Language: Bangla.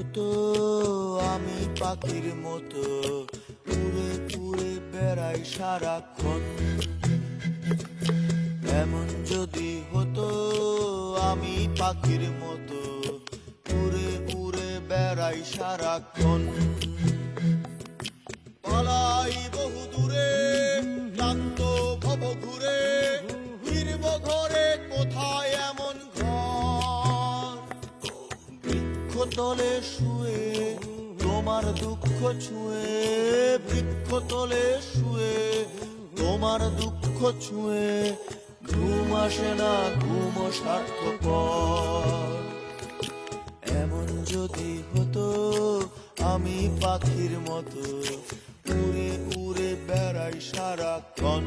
হতো আমি পাখির মতো উড়ে উড়ে বেড়াই সারাক্ষণ। এমন যদি হতো আমি পাখির মতো উড়ে উড়ে বেড়াই সারাক্ষণ। পালাই বহু দূরে ক্লান্ত ভব ঘুরে, ফিরব ঘরে কোথায় এমন ঘর। বৃক্ষতলে শুয়ে তোমার দুঃখ ছুঁয়ে, বৃক্ষতলে শুয়ে তোমার দুঃখ ছুঁয়ে, ঘুম আসে না ঘুম স্বার্থপর। এমন যদি হতো আমি পাখির মতো উড়ে উড়ে বেড়াই সারাক্ষণ।